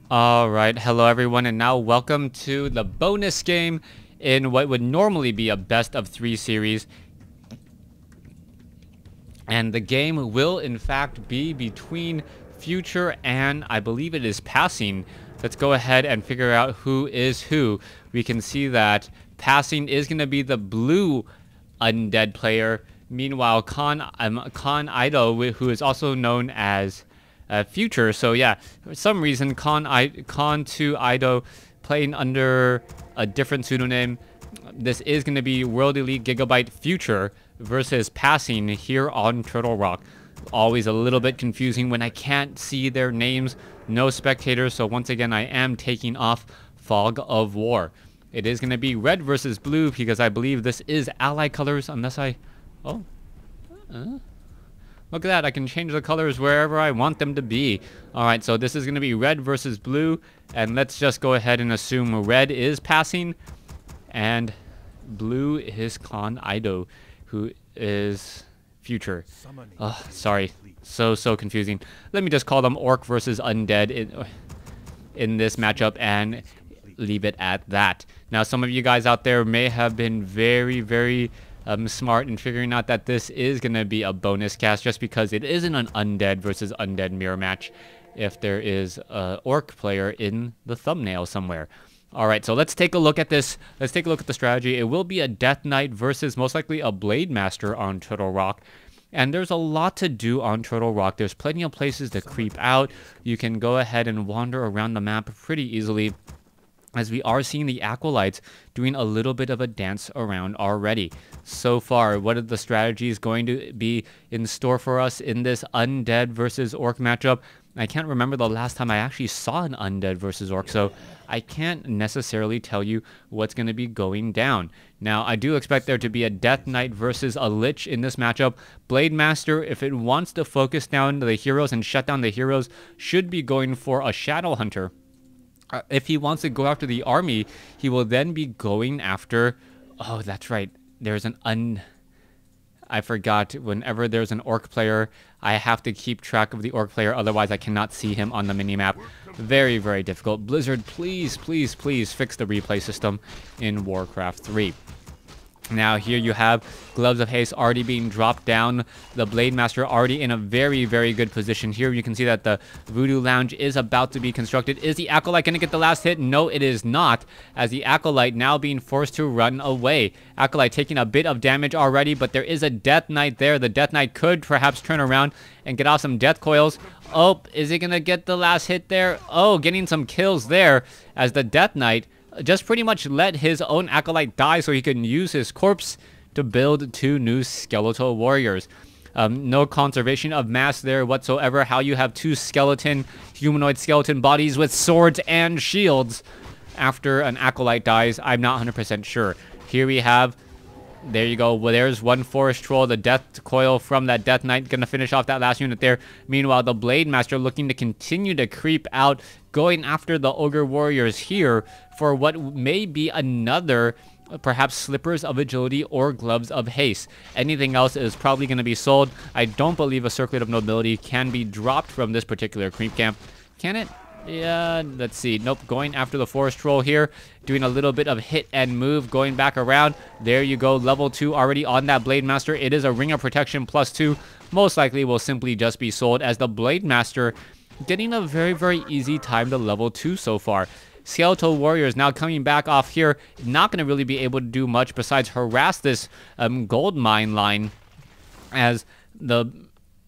Alright, hello everyone, and now welcome to the bonus game in what would normally be a best of 3 series. And the game will in fact be between future and I believe it is passing. Let's go ahead and figure out who is who. We can see that passing is going to be the blue undead player. Meanwhile, Khan Ido, who is also known as future. So yeah, for some reason, Khan2 Ido playing under a different pseudonym. This is going to be World Elite Gigabyte Future versus Passing here on Turtle Rock. Always a little bit confusing when I can't see their names. No spectators, so once again, I am taking off Fog of War. It is going to be red versus blue because I believe this is ally colors unless I... Oh. Look at that, I can change the colors wherever I want them to be. Alright, so this is going to be red versus blue. And let's just go ahead and assume red is passing. And blue is Khan Ido, who is future. Oh, sorry. So confusing. Let me just call them Orc versus Undead in this matchup and leave it at that. Now, some of you guys out there may have been very smart in figuring out that this is going to be a bonus cast just because it isn't an Undead versus Undead mirror match if there is a Orc player in the thumbnail somewhere. Alright, so let's take a look at this. Let's take a look at the strategy. It will be a Death Knight versus most likely a Blade Master on Turtle Rock. And there's a lot to do on Turtle Rock. There's plenty of places to creep out. You can go ahead and wander around the map pretty easily, as we are seeing the Acolytes doing a little bit of a dance around already. So far, what are the strategies going to be in store for us in this Undead versus Orc matchup? I can't remember the last time I actually saw an Undead versus Orc, so I can't necessarily tell you what's going to be going down. Now, I do expect there to be a Death Knight versus a Lich in this matchup. Blade Master, if it wants to focus down the heroes and shut down the heroes, should be going for a Shadow Hunter. If he wants to go after the army, he will then be going after... Oh, that's right. There's an I forgot. Whenever there's an Orc player, I have to keep track of the Orc player. Otherwise, I cannot see him on the minimap. Very difficult. Blizzard, please fix the replay system in WarCraft 3. Now here you have Gloves of Haste already being dropped down. The Blade Master already in a very good position. Here you can see that the Voodoo Lounge is about to be constructed. Is the Acolyte going to get the last hit? No, it is not, as the Acolyte now being forced to run away. Acolyte taking a bit of damage already, but there is a Death Knight there. The Death Knight could perhaps turn around and get off some death coils. Oh, is he going to get the last hit there? Oh, getting some kills there as the Death Knight just pretty much let his own Acolyte die so he can use his corpse to build 2 new skeletal warriors. No conservation of mass there whatsoever. How you have 2 humanoid skeleton bodies with swords and shields after an Acolyte dies, I'm not 100% sure. Here we have... There you go. Well, there's one Forest Troll. The Death Coil from that Death Knight going to finish off that last unit there. Meanwhile, the Blade Master looking to continue to creep out, going after the Ogre Warriors here for what may be another, perhaps Slippers of Agility or Gloves of Haste. Anything else is probably going to be sold. I don't believe a Circlet of Nobility can be dropped from this particular creep camp. Can it? Yeah, let's see. Nope, going after the Forest Troll here. Doing a little bit of hit and move. Going back around. There you go. Level 2 already on that Blade Master. It is a Ring of Protection +2. Most likely will simply just be sold as the Blade Master getting a very easy time to level 2 so far. Skeletal Warriors now coming back off here. Not going to really be able to do much besides harass this gold mine line, as the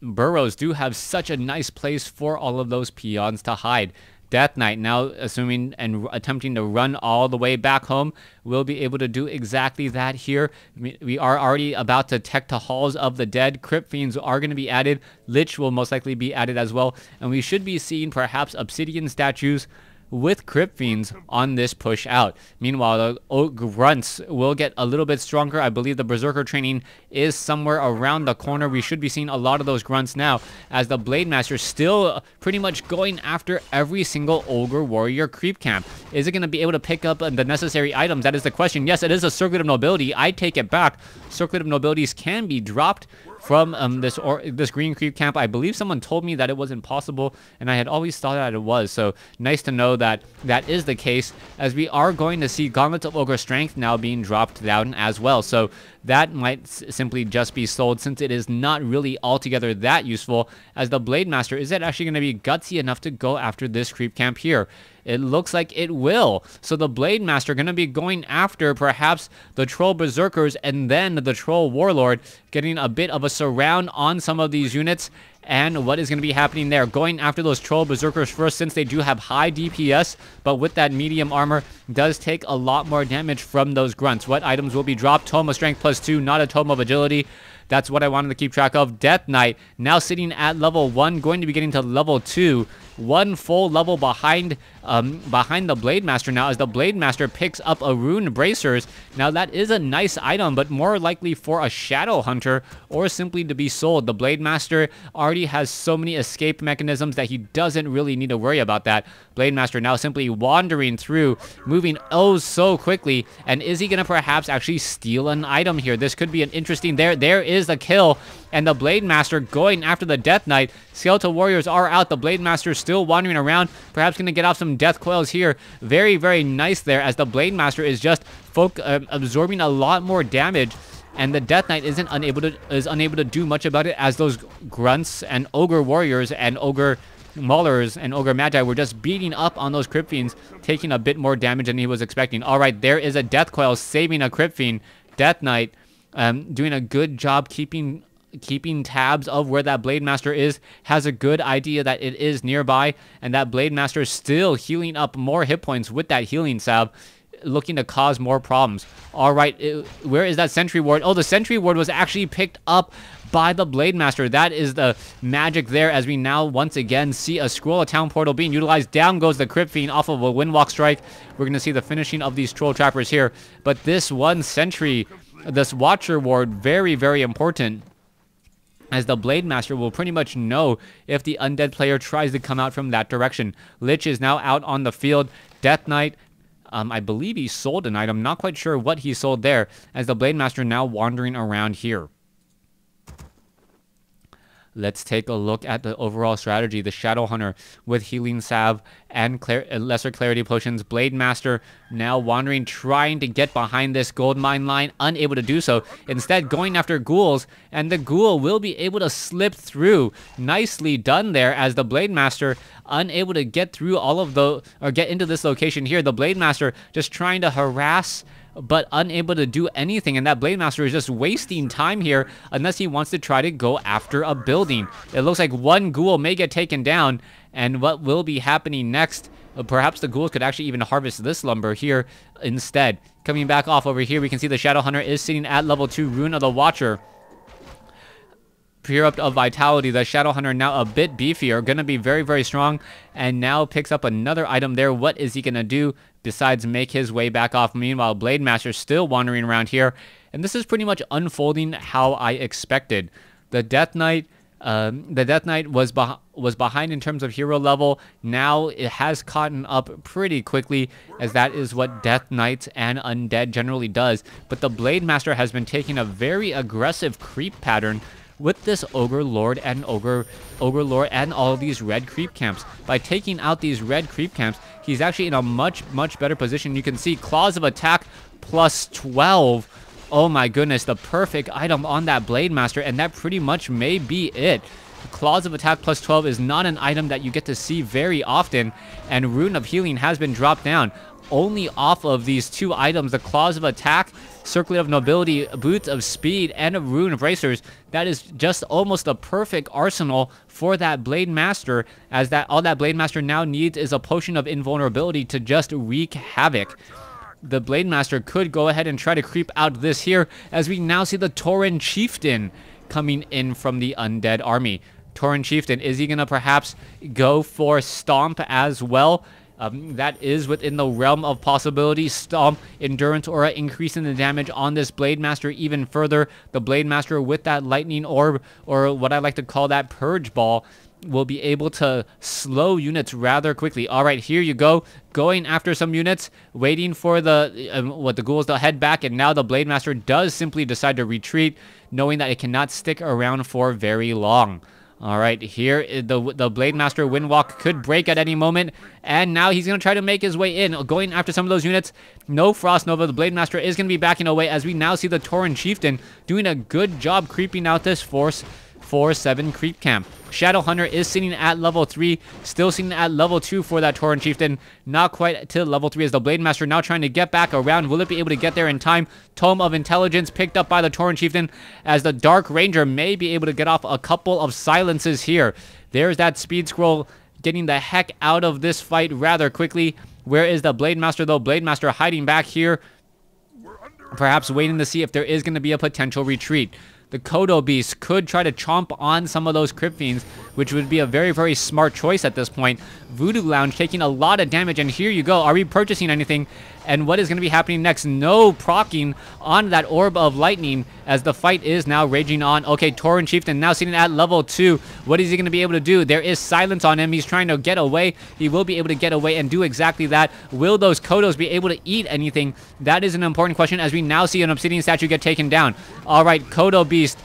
burrows do have such a nice place for all of those peons to hide. Death Knight now assuming and attempting to run all the way back home will be able to do exactly that here. We are already about to tech to Halls of the Dead. Crypt Fiends are going to be added. Lich will most likely be added as well. And we should be seeing perhaps Obsidian statues with Crypt Fiends on this push out. Meanwhile, the Grunts will get a little bit stronger. I believe the Berserker training is somewhere around the corner. We should be seeing a lot of those Grunts now, as the Blade Master still pretty much going after every single Ogre Warrior creep camp. Is it going to be able to pick up the necessary items? That is the question. Yes, it is a Circlet of Nobility. I take it back. Circlet of Nobilities can be dropped from this green creep camp. I believe someone told me that it was impossible, and I had always thought that it was. So nice to know that that is the case, as we are going to see Gauntlets of Ogre Strength now being dropped down as well. So that might simply just be sold, since it is not really altogether that useful, as the Blade Master, is it actually going to be gutsy enough to go after this creep camp here? It looks like it will. So the Blade Master going to be going after perhaps the Troll Berserkers and then the Troll Warlord, getting a bit of a surround on some of these units. And what is going to be happening there? Going after those Troll Berserkers first, since they do have high DPS, but with that medium armor, does take a lot more damage from those grunts. What items will be dropped? Tome of Strength +2, not a Tome of Agility. That's what I wanted to keep track of. Death Knight, now sitting at level 1, going to be getting to level 2. One full level behind the Blade Master now, as the Blade Master picks up a Rune Bracers. Now that is a nice item, but more likely for a Shadow Hunter or simply to be sold. The Blade Master already has so many escape mechanisms that he doesn't really need to worry about that. Blade Master now simply wandering through, moving oh so quickly. And is he going to perhaps actually steal an item here? This could be an interesting... There is the kill. And the Blade Master going after the Death Knight. Skeletal Warriors are out. The Blade Master still wandering around. Perhaps going to get off some Death Coils here. Very, very nice there, as the Blade Master is just absorbing a lot more damage. And the Death Knight is unable to do much about it, as those Grunts and Ogre Warriors and Ogre Maulers and Ogre Magi were just beating up on those Crypt Fiends, taking a bit more damage than he was expecting. Alright, there is a Death Coil saving a Crypt Fiend. Death Knight doing a good job keeping tabs of where that Blade Master is, has a good idea that it is nearby, and that Blade Master is still healing up more hit points with that healing salve, looking to cause more problems. All right, where is that Sentry Ward? Oh, the Sentry Ward was actually picked up by the Blade Master. That is the magic there, as we now once again see a Scroll of Town Portal being utilized. Down goes the Crypt Fiend off of a Windwalk Strike. We're going to see the finishing of these Troll Trappers here, but this one Sentry, this Watcher Ward, very, very important, as the Blade Master will pretty much know if the Undead player tries to come out from that direction. Lich is now out on the field. Death Knight, I believe he sold an item. Not quite sure what he sold there, as the Blade Master now wandering around here. Let's take a look at the overall strategy. The Shadow Hunter with Healing Salve and Lesser Clarity Potions. Blade Master now wandering, trying to get behind this gold mine line, unable to do so. Instead, going after ghouls, and the ghoul will be able to slip through. Nicely done there, as the Blade Master unable to get through all of the, or get into this location here. The Blade Master just trying to harass, but unable to do anything, and that Blade Master is just wasting time here unless he wants to try to go after a building. It looks like one ghoul may get taken down, and what will be happening next, perhaps the ghouls could actually even harvest this lumber here instead. Coming back off over here, we can see the Shadow Hunter is sitting at level 2, Rune of the Watcher. Pure up of Vitality, the Shadow Hunter now a bit beefier, gonna be very, very strong, and now picks up another item there. What is he gonna do besides make his way back off? Meanwhile, Blade Master still wandering around here, and this is pretty much unfolding how I expected. The Death Knight was behind in terms of hero level. Now it has caught up pretty quickly, as that is what Death Knights and Undead generally does. But the Blade Master has been taking a very aggressive creep pattern with this Ogre Lord and Ogre Lord and all of these red creep camps. By taking out these red creep camps, he's actually in a much, much better position. You can see Claws of Attack +12. Oh my goodness, the perfect item on that Blade Master, and that pretty much may be it. Claws of Attack +12 is not an item that you get to see very often, and Rune of Healing has been dropped down. Only off of these two items, the Claws of Attack, Circlet of Nobility, Boots of Speed, and a Rune Bracers. That is just almost a perfect arsenal for that Blade Master, as that all that Blade Master now needs is a Potion of Invulnerability to just wreak havoc. The Blade Master could go ahead and try to creep out this here, as we now see the Tauren Chieftain coming in from the Undead army. Tauren Chieftain, is he going to perhaps go for Stomp as well? That is within the realm of possibility. Stomp, Endurance Aura, increasing the damage on this Blade Master even further. The Blade Master with that Lightning Orb, or what I like to call that Purge Ball, will be able to slow units rather quickly. All right, here you go. Going after some units, waiting for the ghouls to head back, and now the Blade Master does simply decide to retreat, knowing that it cannot stick around for very long. All right, here the Blade Master Windwalk could break at any moment, and now he's going to try to make his way in, going after some of those units. No Frost Nova. The Blade Master is going to be backing away as we now see the Tauren Chieftain doing a good job creeping out this Force 4-7 creep camp. Shadow Hunter is sitting at level 3, still sitting at level 2 for that Tauren Chieftain. Not quite to level 3 as the Blade Master now trying to get back around. Will it be able to get there in time? Tome of Intelligence picked up by the Tauren Chieftain as the Dark Ranger may be able to get off a couple of silences here. There's that Speed Scroll getting the heck out of this fight rather quickly. Where is the Blade Master though? Blade Master hiding back here, perhaps waiting to see if there is going to be a potential retreat. The Kodo Beast could try to chomp on some of those Crypt Fiends, which would be a very, very smart choice at this point. Voodoo Lounge taking a lot of damage, and here you go. Are we purchasing anything? And what is going to be happening next? No proccing on that Orb of Lightning as the fight is now raging on. Okay, Tauren Chieftain now sitting at level 2. What is he going to be able to do? There is silence on him. He's trying to get away. He will be able to get away and do exactly that. Will those Kodos be able to eat anything? That is an important question as we now see an Obsidian statue get taken down. All right, Kodo Beast,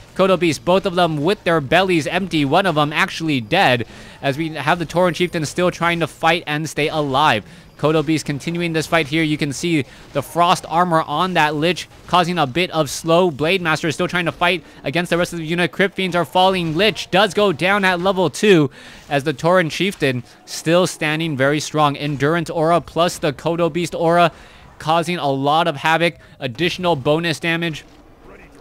both of them with their bellies empty, one of them actually dead, as we have the Tauren Chieftain still trying to fight and stay alive. Kodo Beast continuing this fight here. You can see the frost armor on that Lich causing a bit of slow. Blade Master is still trying to fight against the rest of the unit. Crypt Fiends are falling. Lich does go down at level 2 as the Tauren Chieftain still standing very strong. Endurance aura plus the Kodo Beast aura causing a lot of havoc. Additional bonus damage.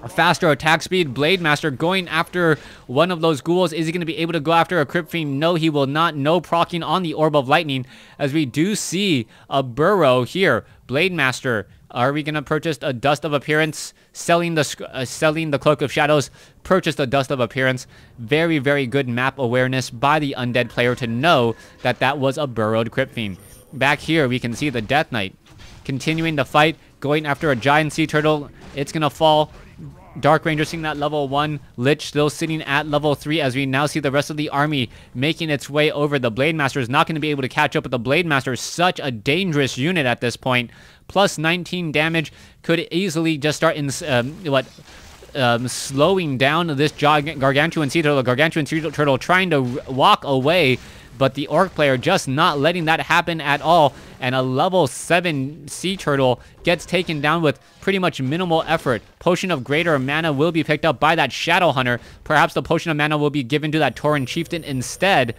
A faster attack speed. Blade Master going after one of those ghouls. Is he going to be able to go after a Crypt Fiend? No, he will not. No proccing on the Orb of Lightning as we do see a burrow here. Blade Master, are we going to purchase a Dust of Appearance? Selling the Cloak of Shadows. Purchase the Dust of Appearance. Very, very good map awareness by the Undead player to know that that was a burrowed Crypt Fiend. Back here, we can see the Death Knight continuing the fight, going after a giant sea turtle. It's going to fall. Dark Ranger sitting at level 1. Lich still sitting at level 3 as we now see the rest of the army making its way over. The Blade Master is not going to be able to catch up, but the Blade Master is such a dangerous unit at this point. Plus 19 damage could easily just start in slowing down this Gargantuan Sea Turtle. The Gargantuan Sea Turtle trying to walk away, but the Orc player just not letting that happen at all. And a level 7 Sea Turtle gets taken down with pretty much minimal effort. Potion of Greater Mana will be picked up by that Shadow Hunter. Perhaps the Potion of Mana will be given to that Tauren Chieftain instead,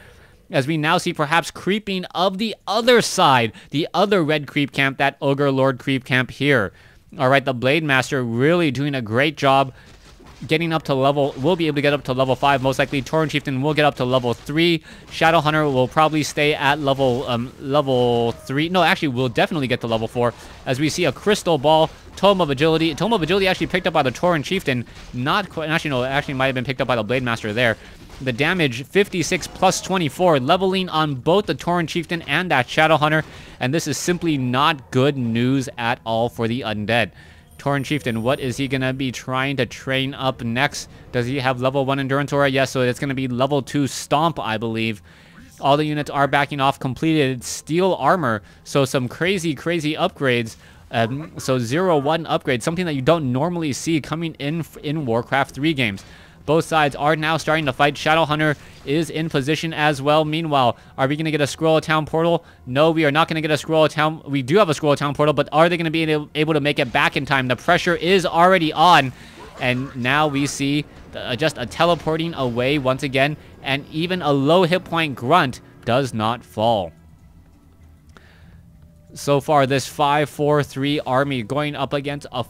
as we now see perhaps creeping of the other side, the other red creep camp, that Ogre Lord creep camp here. All right, the Blade Master really doing a great job getting up to level, will be able to get up to level 5 most likely. Tauren Chieftain will get up to level 3. Shadow Hunter will probably stay at level 3. No, actually will definitely get to level 4 as we see a Crystal Ball. Tome of Agility. Tome of Agility actually picked up by the Tauren Chieftain. Not quite, actually no, actually might have been picked up by the Blade Master there. The damage 56 plus 24, leveling on both the Tauren Chieftain and that Shadow Hunter, and this is simply not good news at all for the Undead. Tauren Chieftain, what is he going to be trying to train up next? Does he have level 1 Endurance Aura? Yes, so it's going to be level 2 Stomp, I believe. All the units are backing off. Completed Steel Armor, so some crazy upgrades. So 0-1 upgrade, something that you don't normally see coming in Warcraft 3 games. Both sides are now starting to fight. Shadow Hunter is in position as well. Meanwhile, are we going to get a Scroll of Town portal? No, we are not going to get a Scroll of Town. We do have a Scroll of Town portal, but are they going to be able to make it back in time? The pressure is already on, and now we see just a teleporting away once again, and even a low hit point Grunt does not fall. So far, this 5-4-3 army going up against a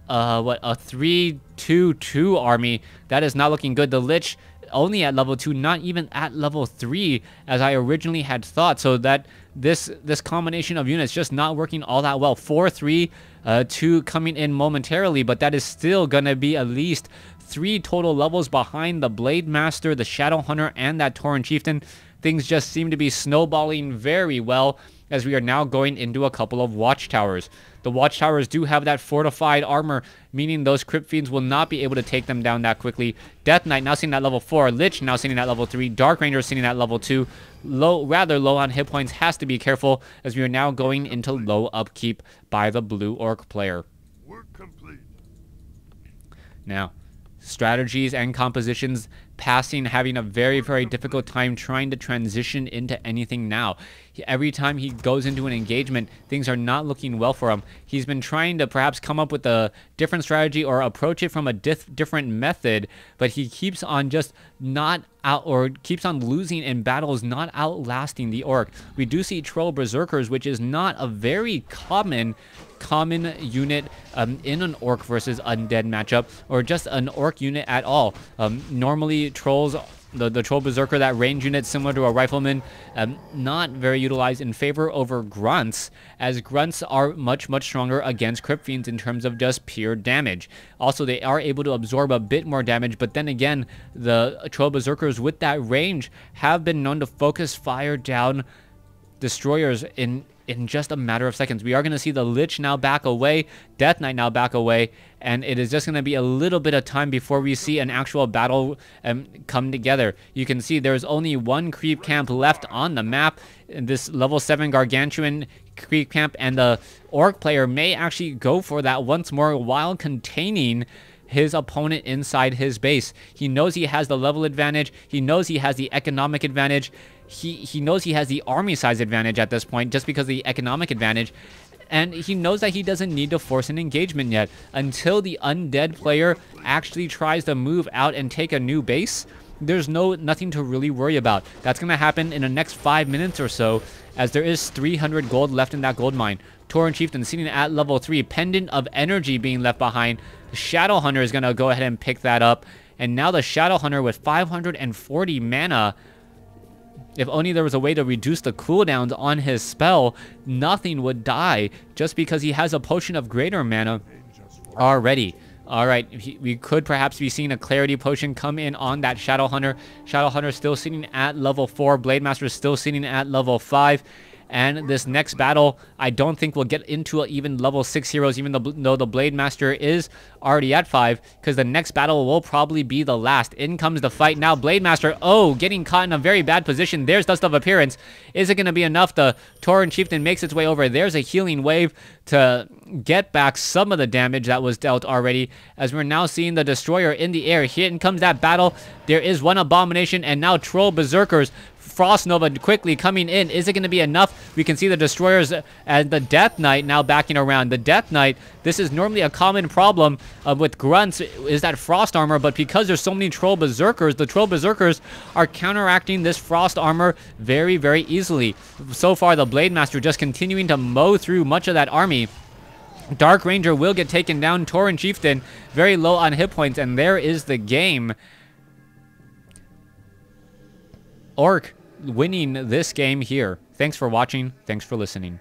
3-2-2 army. That is not looking good. The Lich only at level 2, not even at level 3 as I originally had thought. So that this combination of units just not working all that well. 4-3-2 coming in momentarily, but that is still gonna be at least 3 total levels behind the Blade Master, the Shadow Hunter, and that Tauren Chieftain. things just seem to be snowballing very well as we are now going into a couple of watchtowers. The watchtowers do have that fortified armor, meaning those crypt fiends will not be able to take them down that quickly. Death Knight now sitting at level 4, Lich now sitting at level 3, Dark Ranger sitting at level 2. Rather low on hit points, has to be careful as we are now going into low upkeep by the blue orc player. Work complete. Now, strategies and compositions, passing having a very, very difficult time trying to transition into anything now. Every time he goes into an engagement, things are not looking well for him. He's been trying to perhaps come up with a different strategy or approach it from a different method, but he keeps on just not out, or keeps on losing in battles, not outlasting the orc. We do see troll berserkers, which is not a very common unit in an orc versus undead matchup, or just an orc unit at all. Normally trolls, the troll berserker, that range unit similar to a rifleman, not very utilized in favor over grunts, as grunts are much stronger against crypt fiends in terms of just pure damage. Also, they are able to absorb a bit more damage, but then again, the troll berserkers with that range have been known to focus fire down destroyers in just a matter of seconds. We are going to see the Lich now back away, Death Knight now back away, and it is just going to be a little bit of time before we see an actual battle come together. You can see there's only one creep camp left on the map, this level 7 gargantuan creep camp, and the orc player may actually go for that once more while containing his opponent inside his base. He knows he has the level advantage. He knows he has the economic advantage. He knows he has the army size advantage at this point just because of the economic advantage. And he knows that he doesn't need to force an engagement yet. Until the undead player actually tries to move out and take a new base, there's nothing to really worry about. That's going to happen in the next 5 minutes or so, as there is 300 gold left in that gold mine. Tauren Chieftain sitting at level 3, Pendant of Energy being left behind. The Shadow Hunter is going to go ahead and pick that up. And now the Shadow Hunter with 540 mana. If only there was a way to reduce the cooldowns on his spell, nothing would die just because he has a potion of greater mana already. Alright, we could perhaps be seeing a clarity potion come in on that Shadow Hunter. Shadow Hunter still sitting at level 4. Blade Master still sitting at level 5. And this next battle, I don't think we'll get into even level 6 heroes, even though the Blade Master is already at 5, because the next battle will probably be the last. In comes the fight now. Blade Master, getting caught in a very bad position. There's Dust of Appearance. Is it going to be enough? The Tauren Chieftain makes its way over. There's a healing wave to get back some of the damage that was dealt already, as we're now seeing the Destroyer in the air. Here comes that battle. There is one Abomination, and now Troll Berserkers. Frost Nova quickly coming in. Is it going to be enough? We can see the Destroyers and the Death Knight now backing around. The Death Knight, this is normally a common problem with grunts, is that frost armor, but because there's so many Troll Berserkers, the Troll Berserkers are counteracting this frost armor very, very easily. So far, the Blade Master just continuing to mow through much of that army. Dark Ranger will get taken down. Tauren Chieftain very low on hit points, and there is the game. Orc winning this game here. Thanks for watching. Thanks for listening.